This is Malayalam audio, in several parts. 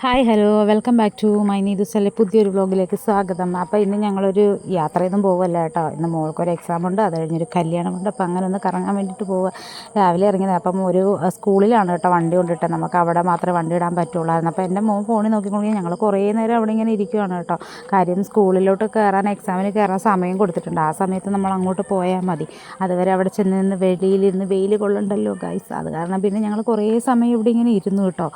Hi hello welcome back to my നീതുസല്ലേ പുതിയൊരു വ്ലോഗിലേക്ക് സ്വാഗതം. അപ്പോൾ ഇന്ന് ഞങ്ങളൊരു യാത്രയൊന്നും പോവല്ല കേട്ടോ. ഇന്ന് മോൾക്കൊരു എക്സാം ഉണ്ട്, അത് കഴിഞ്ഞൊരു കല്യാണമുണ്ട്. അപ്പോൾ അങ്ങനെ ഒന്ന് കറങ്ങാൻ വേണ്ടിയിട്ട് പോവുക. രാവിലെ ഇറങ്ങിയത്. അപ്പം ഒരു സ്കൂളിലാണ് കേട്ടോ വണ്ടി കൊണ്ടിട്ട്, നമുക്ക് അവിടെ മാത്രമേ വണ്ടി ഇടാൻ പറ്റുള്ളായിരുന്നു. അപ്പോൾ എൻ്റെ മോൻ ഫോണിൽ നോക്കിക്കൊണ്ടെങ്കിൽ ഞങ്ങൾ കുറേ നേരം അവിടെ ഇങ്ങനെ ഇരിക്കുകയാണ് കേട്ടോ. കാര്യം സ്കൂളിലോട്ട് കയറാൻ, എക്സാമിന് കയറാൻ സമയം കൊടുത്തിട്ടുണ്ട്. ആ സമയത്ത് നമ്മൾ അങ്ങോട്ട് പോയാൽ മതി. അതുവരെ അവിടെ ചെന്ന് നിന്ന് വെളിയിലിരുന്ന് വെയിൽ കൊള്ളണ്ടല്ലോ ഗൈസ്. അത് കാരണം പിന്നെ ഞങ്ങൾ കുറേ സമയം ഇവിടെ ഇങ്ങനെ ഇരുന്നു കേട്ടോ.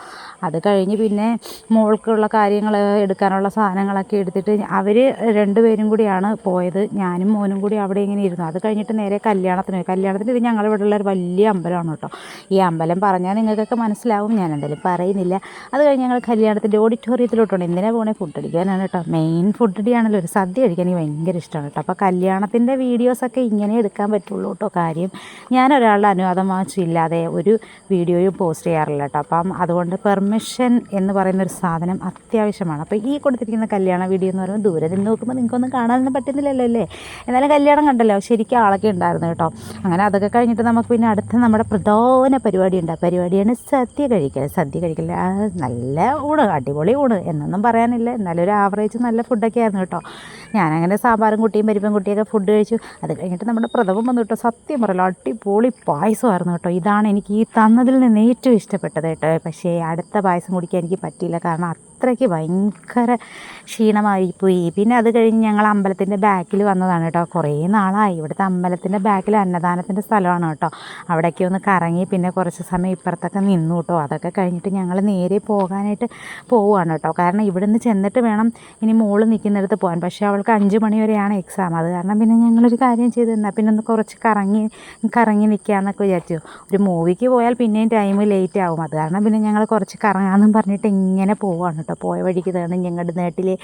അത് കഴിഞ്ഞ് പിന്നെ മോൾക്കുള്ള കാര്യങ്ങൾ എടുക്കാനുള്ള സാധനങ്ങളൊക്കെ എടുത്തിട്ട് അവർ രണ്ടുപേരും കൂടിയാണ് പോയത്. ഞാനും മോനും കൂടി അവിടെ ഇങ്ങനെ ഇരുന്നു. അത് കഴിഞ്ഞിട്ട് നേരെ കല്യാണത്തിന് പോയി. കല്യാണത്തിന് ഇത് ഞങ്ങളുടെ ഇവിടെ ഉള്ള ഒരു വലിയ അമ്പലമാണ് കേട്ടോ. ഈ അമ്പലം പറഞ്ഞാൽ നിങ്ങൾക്കൊക്കെ മനസ്സിലാവും, ഞാൻ എന്തായാലും പറയുന്നില്ല. അത് കഴിഞ്ഞ് ഞങ്ങൾ കല്യാണത്തിൻ്റെ ഓഡിറ്റോറിയത്തിലോട്ടുണ്ട്. എന്തിനാ പോകണേ? ഫുഡ് അടിക്കാനാണ് കേട്ടോ. മെയിൻ ഫുഡ് അടിയാണല്ലോ, ഒരു സദ്യ കഴിക്കാൻ എനിക്ക് ഭയങ്കര ഇഷ്ടമാണ് കേട്ടോ. അപ്പോൾ കല്യാണത്തിൻ്റെ വീഡിയോസൊക്കെ ഇങ്ങനെ എടുക്കാൻ പറ്റുള്ളൂ കേട്ടോ. കാര്യം ഞാൻ ഒരാളുടെ അനുവാദം വാങ്ങിച്ചില്ലാതെ ഒരു വീഡിയോയും പോസ്റ്റ് ചെയ്യാറില്ല കേട്ടോ. അപ്പം അതുകൊണ്ട് പെർമിഷൻ എന്ന് പറയുന്നൊരു സാധനം അത്യാവശ്യമാണ്. അപ്പോൾ ഈ കൊടുത്തിരിക്കുന്ന കല്യാണ വീഡിയോ എന്ന് പറയുമ്പോൾ ദൂരെ നിന്ന് നോക്കുമ്പോൾ നിങ്ങൾക്കൊന്നും കാണാനൊന്നും പറ്റുന്നില്ലല്ലോ അല്ലേ. എന്നാലും കല്യാണം കണ്ടല്ലോ, ശരിക്കും ആളൊക്കെ ഉണ്ടായിരുന്നു കേട്ടോ. അങ്ങനെ അതൊക്കെ കഴിഞ്ഞിട്ട് നമുക്ക് പിന്നെ അടുത്ത നമ്മുടെ പ്രധാന പരിപാടിയുണ്ട്. ആ പരിപാടിയാണ് സദ്യ കഴിക്കൽ. സദ്യ കഴിക്കൽ നല്ല ഊണ്, അടിപൊളി ഊണ് എന്നൊന്നും പറയാനില്ല, എന്നാലും ഒരു ആവറേജ് നല്ല ഫുഡൊക്കെ ആയിരുന്നു കേട്ടോ. ഞാനങ്ങനെ സാമ്പാറും കുട്ടിയും പരിപ്പും കുട്ടിയൊക്കെ ഫുഡ് കഴിച്ചു. അത് കഴിഞ്ഞിട്ട് നമ്മുടെ പ്രഥമം വന്നു കേട്ടോ. സത്യം പറയല്ലോ, അടിപൊളി പായസമായിരുന്നു കേട്ടോ. ഇതാണ് എനിക്ക് ഈ തന്നതിൽ നിന്ന് ഏറ്റവും ഇഷ്ടപ്പെട്ടത് കേട്ടോ. പക്ഷേ അടുത്ത പായസം കുടിക്കാൻ എനിക്ക് പറ്റിയില്ല, കാരണം അത്രയ്ക്ക് ഭയങ്കര ക്ഷീണമായിപ്പോയി. പിന്നെ അത് കഴിഞ്ഞ് ഞങ്ങൾ അമ്പലത്തിൻ്റെ ബാക്കിൽ വന്നതാണ് കേട്ടോ. കുറേ നാളായി. ഇവിടുത്തെ അമ്പലത്തിൻ്റെ ബാക്കിൽ അന്നദാനത്തിൻ്റെ സ്ഥലമാണ് കേട്ടോ. അവിടേക്ക് ഒന്ന് കറങ്ങി പിന്നെ കുറച്ച് സമയം ഇപ്പുറത്തൊക്കെ നിന്നു കേട്ടോ. അതൊക്കെ കഴിഞ്ഞിട്ട് ഞങ്ങൾ നേരെ പോകാനായിട്ട് പോവുകയാണ് കേട്ടോ. കാരണം ഇവിടുന്ന് ചെന്നിട്ട് വേണം ഇനി മോള് നിൽക്കുന്നിടത്ത് പോകാൻ. പക്ഷേ അവൾക്ക് 5 മണി വരെയാണ് എക്സാം. അത് കാരണം പിന്നെ ഞങ്ങളൊരു കാര്യം ചെയ്ത് തന്നാൽ പിന്നെ ഒന്ന് കുറച്ച് കറങ്ങി നിൽക്കാമെന്നൊക്കെ വിചാരിച്ചു. ഒരു മൂവിക്ക് പോയാൽ പിന്നെയും ടൈം ലേറ്റ് ആവും. അത് കാരണം പിന്നെ ഞങ്ങൾ കുറച്ച് കറങ്ങാമെന്നും പറഞ്ഞിട്ട് ഇങ്ങനെ പോവുകയാണ് കേട്ടോ. പോയ വഴിക്ക് തന്നെ ഞങ്ങളുടെ നാട്ടിലെ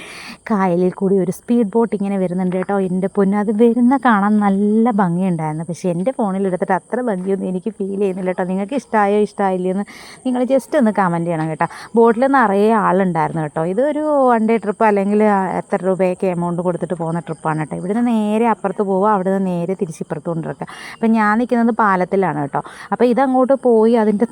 കായലിൽ കൂടി ഒരു സ്പീഡ് ബോട്ട് ഇങ്ങനെ വരുന്നുണ്ട് കേട്ടോ. എൻ്റെ പൊന്നു, അത് വരുന്ന കാണാൻ നല്ല ഭംഗിയുണ്ടായിരുന്നു. പക്ഷേ എൻ്റെ ഫോണിൽ എടുത്തിട്ട് അത്ര ഭംഗിയൊന്നും എനിക്ക് ഫീൽ ചെയ്യുന്നില്ല കേട്ടോ. നിങ്ങൾക്ക് ഇഷ്ടമായോ ഇഷ്ടമായില്ലെന്ന് നിങ്ങൾ ജസ്റ്റ് ഒന്ന് കമൻറ്റ് ചെയ്യണം കേട്ടോ. ബോട്ടിൽ നിറയെ ആളുണ്ടായിരുന്നു കേട്ടോ. ഇതൊരു 1 ഡേ ട്രിപ്പ് അല്ലെങ്കിൽ എത്ര രൂപയൊക്കെ എമൗണ്ട് കൊടുത്തിട്ട് പോകുന്ന ട്രിപ്പാണ് കേട്ടോ. ഇവിടുന്ന് നേരെ അപ്പുറത്ത് പോവുക, അവിടുന്ന് നേരെ തിരിച്ചിപ്പുറത്ത് കൊണ്ടിരിക്കുക. അപ്പം ഞാൻ നിൽക്കുന്നത് പാലത്തിലാണ് കേട്ടോ. അപ്പോൾ ഇതങ്ങോട്ട് പോയി അതിൻ്റെ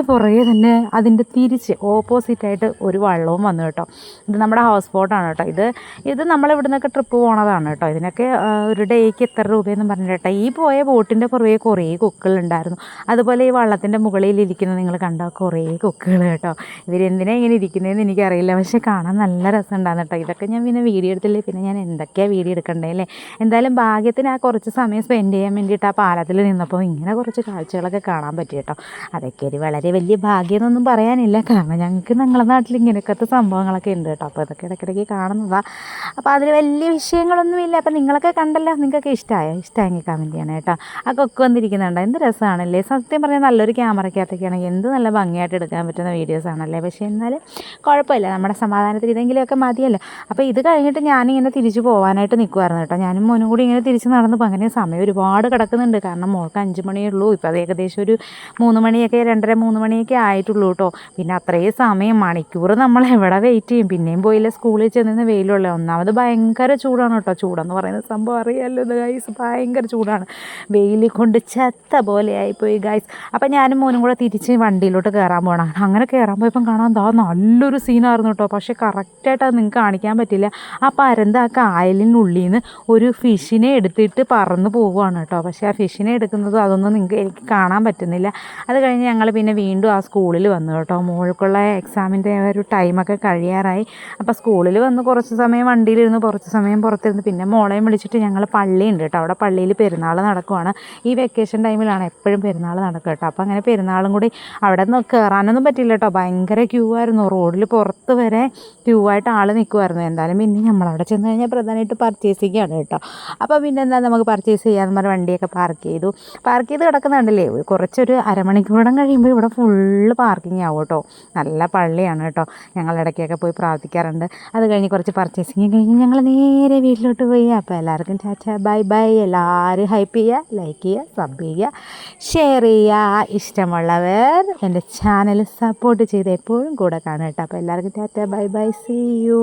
പുറകെ തന്നെ അതിൻ്റെ തിരിച്ച് ഓപ്പോസിറ്റായിട്ട് ഒരു വള്ളവും വന്നു കേട്ടോ. ഇത് നമ്മുടെ ഹൗസ് ബോട്ടാണ് കേട്ടോ. ഇത് നമ്മളിവിടെ നിന്നൊക്കെ ട്രിപ്പ് പോണതാണ് കേട്ടോ. ഇതിനൊക്കെ ഒരു ഡേക്ക് എത്ര രൂപയെന്ന് പറഞ്ഞിട്ട് കേട്ടോ. ഈ പോയ ബോട്ടിൻ്റെ പുറകെ കുറേ കൊക്കുകളുണ്ടായിരുന്നു. അതുപോലെ ഈ വള്ളത്തിൻ്റെ മുകളിൽ ഇരിക്കുന്നത് നിങ്ങൾ കണ്ടോ, കുറേ കൊക്കുകൾ കേട്ടോ. ഇവരെന്തിനാ ഇങ്ങനെ ഇരിക്കുന്നതെന്ന് എനിക്കറിയില്ല, പക്ഷേ കാണാൻ നല്ല രസമുണ്ടായിരുന്നു കേട്ടോ. ഇതൊക്കെ ഞാൻ പിന്നെ വീഡിയോ എടുത്തില്ലേ, പിന്നെ ഞാൻ എന്തൊക്കെയാണ് വീഡിയോ എടുക്കണ്ടേ അല്ലേ. എന്തായാലും ഭാഗ്യത്തിന് ആ കുറച്ച് സമയം സ്പെൻഡ് ചെയ്യാൻ വേണ്ടിയിട്ട് ആ പാലത്തിൽ നിന്നപ്പോൾ ഇങ്ങനെ കുറച്ച് കാഴ്ചകളൊക്കെ കാണാൻ പറ്റി കേട്ടോ. അതൊക്കെ ഒരു വളരെ വലിയ ഭാഗ്യമൊന്നും പറയാനില്ല, കാരണം ഞങ്ങൾക്ക് ഞങ്ങളുടെ നാട്ടിൽ ഇങ്ങനെയൊക്കെ സംഭവങ്ങളൊക്കെ ഉണ്ട് കേട്ടോ. അപ്പോൾ അതൊക്കെ ഇടയ്ക്കിടയ്ക്ക് കാണുന്നതാണ്. അപ്പോൾ അതിൽ വലിയ വിഷയങ്ങളൊന്നുമില്ല. അപ്പോൾ നിങ്ങളൊക്കെ കണ്ടല്ലോ, നിങ്ങൾക്കൊക്കെ ഇഷ്ടമായെങ്കിൽ കമൻറ്റ് ചെയ്യണം കേട്ടോ. ആ കൊക്ക് വന്നിരിക്കുന്നുണ്ടോ, എന്ത് രസമാണല്ലേ. സത്യം പറഞ്ഞാൽ നല്ലൊരു ക്യാമറയ്ക്കകത്തൊക്കെയാണെങ്കിൽ എന്ത് നല്ല ഭംഗിയായിട്ട് എടുക്കാൻ പറ്റുന്ന വീഡിയോസാണല്ലേ. പക്ഷേ എന്നാലും കുഴപ്പമില്ല, നമ്മുടെ സമാധാനത്തിൽ ഇതെങ്കിലുമൊക്കെ മതിയല്ലോ. അപ്പോൾ ഇത് കഴിഞ്ഞിട്ട് ഞാനിങ്ങനെ തിരിച്ചു പോകാനായിട്ട് നിൽക്കുമായിരുന്നു കേട്ടോ. ഞാനും മോനും കൂടി ഇങ്ങനെ തിരിച്ച് നടന്നപ്പോൾ അങ്ങനെ സമയം ഒരുപാട് കിടക്കുന്നുണ്ട്, കാരണം മോൾക്ക് 5 മണിയേ ഉള്ളൂ. ഇപ്പോൾ അത് ഏകദേശം ഒരു 3 മണിയൊക്കെ 2:30-3 മണിയൊക്കെ ആയിട്ടുള്ളൂ കേട്ടോ. പിന്നെ അത്രയും സമയം മണിക്കൂർ നമ്മൾ എവിടെ വെയിറ്റ് ചെയ്യും. പിന്നെയും പോയില്ല, സ്കൂളിൽ ചെന്ന് വെയിലുള്ള. ഒന്നാമത് ഭയങ്കര ചൂടാണ് കേട്ടോ. ചൂടെന്ന് പറയുന്ന സംഭവം അറിയാമല്ലോ ഗൈസ്, ഭയങ്കര ചൂടാണ്. വെയിൽ കൊണ്ട് ചെത്ത പോലെ ആയിപ്പോയി ഗൈസ്. അപ്പം ഞാനും മോനും കൂടെ തിരിച്ച് വണ്ടിയിലോട്ട് കയറാൻ പോകണം. അങ്ങനെ കയറാൻ പോയപ്പം കാണാൻ നല്ലൊരു സീനായിരുന്നു കേട്ടോ. പക്ഷേ കറക്റ്റായിട്ട് അത് നിങ്ങൾക്ക് കാണിക്കാൻ പറ്റില്ല. ആ പരന്ത ആ കായലിനുള്ളിൽ നിന്ന് ഒരു ഫിഷിനെ എടുത്തിട്ട് പറന്ന് പോവുകയാണ് കേട്ടോ. പക്ഷേ ആ ഫിഷിനെ എടുക്കുന്നതും അതൊന്നും എനിക്ക് കാണാൻ പറ്റുന്നില്ല. അത് കഴിഞ്ഞ് ഞങ്ങൾ പിന്നെ വീണ്ടും ആ സ്കൂളിൽ വന്നു കേട്ടോ. മോൾക്കുള്ള എക്സാമിൻ്റെ ഒരു ടൈമൊക്കെ കഴിയാറായി. അപ്പോൾ സ്കൂളിൽ വന്ന് കുറച്ച് സമയം വണ്ടിയിലിരുന്ന്, കുറച്ച് സമയം പുറത്തിരുന്ന്, പിന്നെ മോളെയും വിളിച്ചിട്ട് ഞങ്ങൾ പള്ളിയുണ്ട് കേട്ടോ. അവിടെ പള്ളിയിൽ പെരുന്നാൾ നടക്കുവാണ്. ഈ വെക്കേഷൻ ടൈമിലാണ് എപ്പോഴും പെരുന്നാൾ നടക്കുക കേട്ടോ. അപ്പോൾ അങ്ങനെ പെരുന്നാളും കൂടി അവിടെ നിന്ന് കയറാനൊന്നും പറ്റില്ല കേട്ടോ. ഭയങ്കര ക്യൂ ആയിരുന്നു. റോഡിൽ പുറത്ത് വരെ ക്യൂ ആയിട്ട് ആൾ നിൽക്കുമായിരുന്നു. എന്തായാലും പിന്നെ നമ്മളവിടെ ചെന്ന് കഴിഞ്ഞാൽ പ്രധാനമായിട്ട് പർച്ചേസിങ്ങാണ് കേട്ടോ. അപ്പോൾ പിന്നെ എന്താ, നമുക്ക് പർച്ചേസ് ചെയ്യാമെന്ന് പറഞ്ഞ വണ്ടിയൊക്കെ പാർക്ക് ചെയ്ത് കിടക്കുന്നുണ്ടല്ലേ. കുറച്ചൊരു അരമണിക്കൂറും കഴിയുമ്പോൾ ഇവിടെ ഫുള്ള് പാർക്കിംഗ് ആവും കേട്ടോ. നല്ല പള്ളിയാണ് കേട്ടോ. ഞങ്ങൾ ഇടയ്ക്കൊക്കെ പോയി പ്രാർത്ഥിക്കാറുണ്ട്. അത് കഴിഞ്ഞ് കുറച്ച് പർച്ചേസിങ് കഴിഞ്ഞ് ഞങ്ങൾ നേരെ വീട്ടിലോട്ട് പോയി. അപ്പോൾ എല്ലാവർക്കും ചാച്ചാ ബൈ ബൈ. എല്ലാവരും ഹൈപ്പ് ചെയ്യുക, ലൈക്ക് ചെയ്യുക, സബ് ചെയ്യുക, ഷെയർ ചെയ്യുക. ഇഷ്ടമുള്ളവർ എൻ്റെ ചാനൽ സപ്പോർട്ട് ചെയ്ത് എപ്പോഴും കൂടെ കാണുക കേട്ടോ. അപ്പോൾ എല്ലാവർക്കും tata bye bye, see U.